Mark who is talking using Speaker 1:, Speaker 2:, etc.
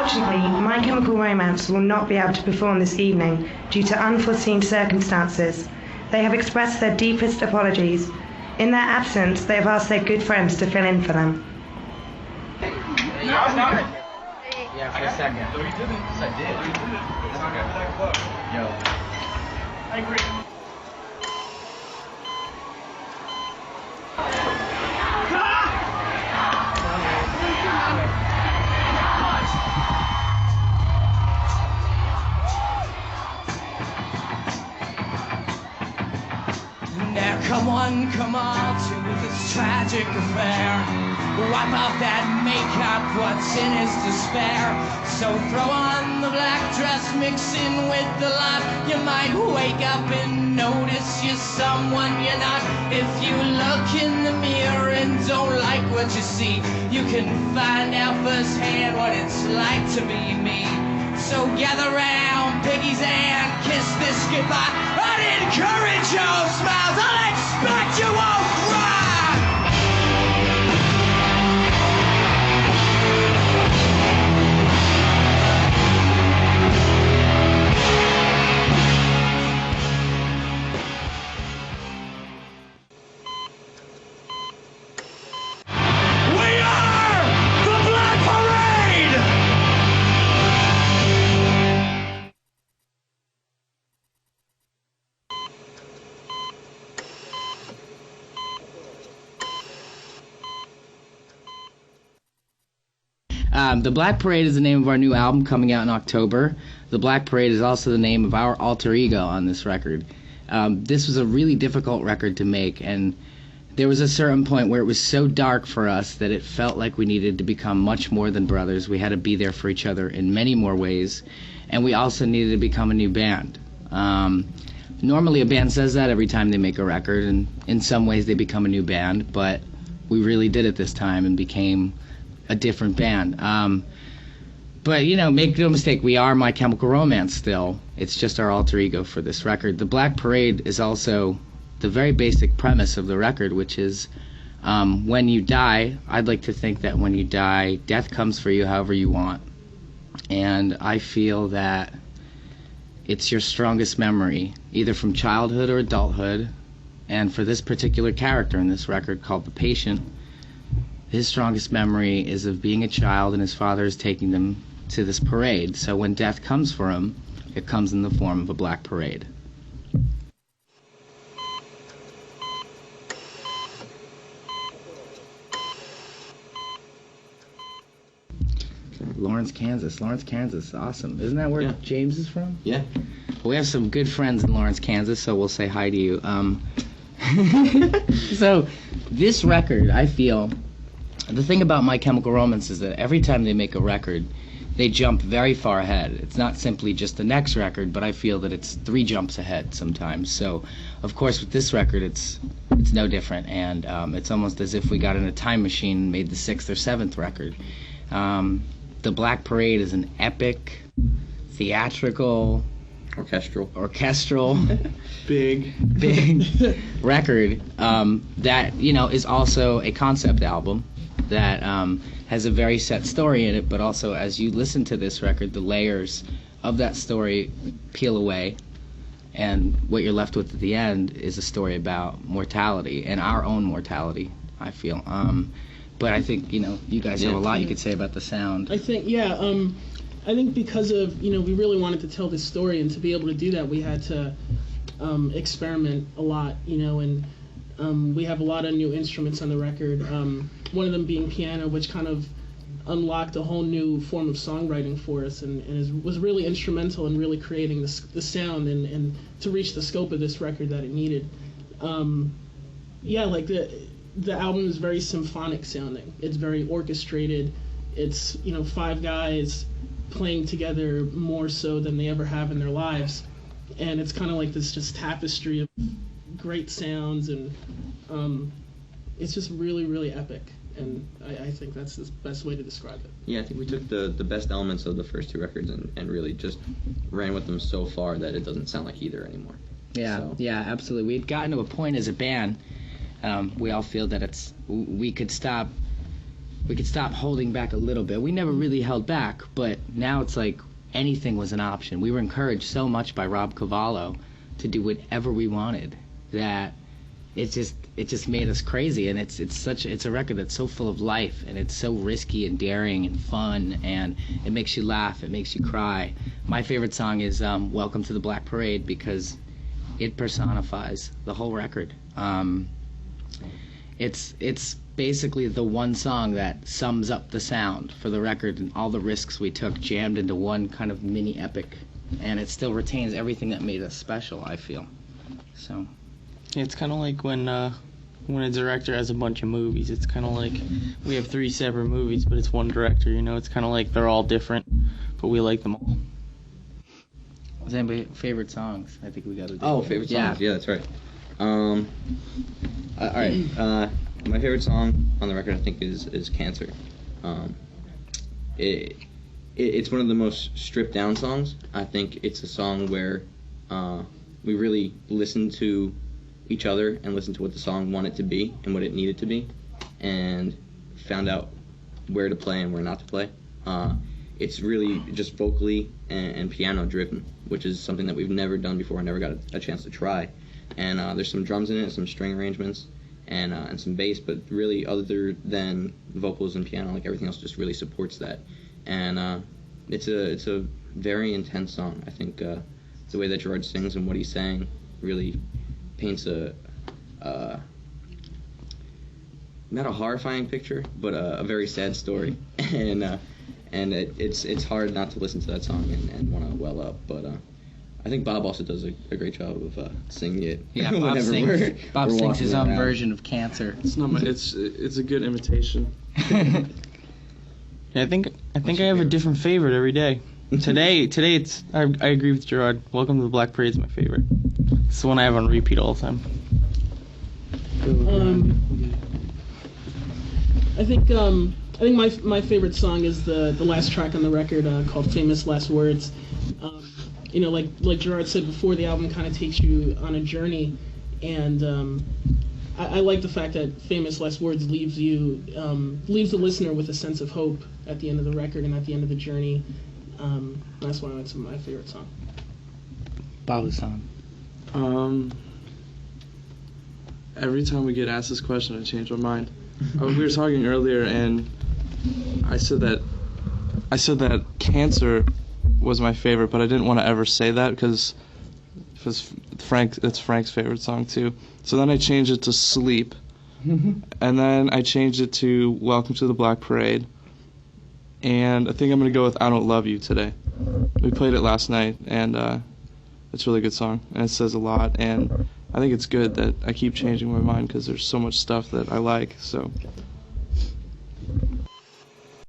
Speaker 1: Unfortunately, My Chemical Romance will not be able to perform this evening due to unforeseen circumstances. They have expressed their deepest apologies. In their absence, they have asked their good friends to fill in for them.
Speaker 2: Yeah, for a second. No, you didn't. Yes, I did. No, you didn't. It's not going to that club. Yo. I agree.
Speaker 3: Now come on to this tragic affair. Wipe off that makeup, what's in is despair. So throw on the black dress, mix in with the lot. You might wake up and notice you're someone you're not. If you look in the mirror and don't like what you see, you can find out firsthand what it's like to be me. So gather round, piggies, and kiss this goodbye. I'd encourage your smiles, I'll expect you won't cry.
Speaker 2: The Black Parade is the name of our new album coming out in October. The Black Parade is also the name of our alter ego on this record. This was a really difficult record to make, and there was a certain point where it was so dark for us that it felt like we needed to become much more than brothers. We had to be there for each other in many more ways, and we also needed to become a new band. Normally a band says that every time they make a record, and in some ways they become a new band, but we really did it this time and became a different band. But, you know, make no mistake, we are My Chemical Romance still. It's just our alter ego for this record. The Black Parade is also the very basic premise of the record, which is when you die, I'd like to think that when you die, death comes for you however you want. And I feel that it's your strongest memory, either from childhood or adulthood. And for this particular character in this record called The Patient, his strongest memory is of being a child and his father is taking them to this parade. So when death comes for him, it comes in the form of a black parade. Lawrence, Kansas. Lawrence, Kansas. Awesome. Isn't that where James is from?
Speaker 4: Yeah.
Speaker 2: We have some good friends in Lawrence, Kansas, so we'll say hi to you. So this record, I feel, the thing about My Chemical Romance is that every time they make a record, they jump very far ahead. It's not simply just the next record, but I feel that it's 3 jumps ahead sometimes. So, of course, with this record, it's no different, and it's almost as if we got in a time machine and made the 6th or 7th record. The Black Parade is an epic, theatrical, orchestral
Speaker 4: big
Speaker 2: record that, you know, is also a concept album that has a very set story in it, but also as you listen to this record, the layers of that story peel away, and what you're left with at the end is a story about mortality and our own mortality, I feel. But I think, you know, you guys have a lot you could say about the sound.
Speaker 5: I think, I think because of, you know, we really wanted to tell this story, and to be able to do that, we had to experiment a lot, you know, and we have a lot of new instruments on the record. One of them being piano, which kind of unlocked a whole new form of songwriting for us, and was really instrumental in really creating the sound and to reach the scope of this record that it needed. Like the album is very symphonic sounding. It's very orchestrated. It's, you know, 5 guys playing together more so than they ever have in their lives, and it's kind of like this just tapestry of great sounds, and it's just really, really epic, and I think that's the best way to describe it.
Speaker 4: Yeah, I think we took the best elements of the first 2 records and really just ran with them so far that it doesn't sound like either anymore.
Speaker 2: Yeah, absolutely. We'd gotten to a point as a band, we all feel that we could stop we could stop holding back a little bit. We never really held back, but now it's like anything was an option. We were encouraged so much by Rob Cavallo to do whatever we wanted that it just made us crazy. And it's a record that's so full of life, and it's so risky and daring and fun, and it makes you laugh, it makes you cry. My favorite song is Welcome to the Black Parade, because it personifies the whole record. It's basically the one song that sums up the sound for the record and all the risks we took jammed into one kind of mini epic, and it still retains everything that made us special, I feel. So
Speaker 6: It's kind of like when a director has a bunch of movies. It's kind of like we have 3 separate movies, but it's one director. It's kind of like they're all different, but we like them all.
Speaker 2: Is anybody favorite songs? I think we got to do.
Speaker 4: Oh, favorite songs. Yeah, that's right. All right. My favorite song on the record, I think, is Cancer. It's one of the most stripped down songs. I think it's a song where we really listen to each other and listen to what the song wanted to be and what it needed to be, and found out where to play and where not to play. It's really just vocally and piano driven, which is something that we've never done before. I never got a chance to try. And there's some drums in it, some string arrangements, and some bass, but really other than vocals and piano, like everything else just really supports that. And it's a very intense song. I think the way that Gerard sings and what he's saying really paints not a horrifying picture, but a very sad story. And it's hard not to listen to that song and want to well up, but I think Bob also does a great job of singing it.
Speaker 2: Yeah, Bob sings his own version of Cancer.
Speaker 7: It's not it's a good imitation.
Speaker 6: Yeah, I think I have a different favorite every day. Today it's I agree with Gerard. Welcome to the Black Parade is my favorite. It's the one I have on repeat all the time.
Speaker 5: I think my favorite song is the last track on the record called Famous Last Words. Like Gerard said before, the album kind of takes you on a journey, and I like the fact that Famous Last Words leaves the listener with a sense of hope at the end of the record and at the end of the journey. That's why it's my favorite song.
Speaker 2: Bob's song.
Speaker 7: Every time we get asked this question, I change my mind. We were talking earlier, and I said that Cancer was my favorite, but I didn't want to ever say that because it's Frank's favorite song too. So then I changed it to Sleep, and then I changed it to Welcome to the Black Parade, and I think I'm going to go with I Don't Love You today. We played it last night, and it's a really good song, and it says a lot, and I think it's good that I keep changing my mind because there's so much stuff that I like, so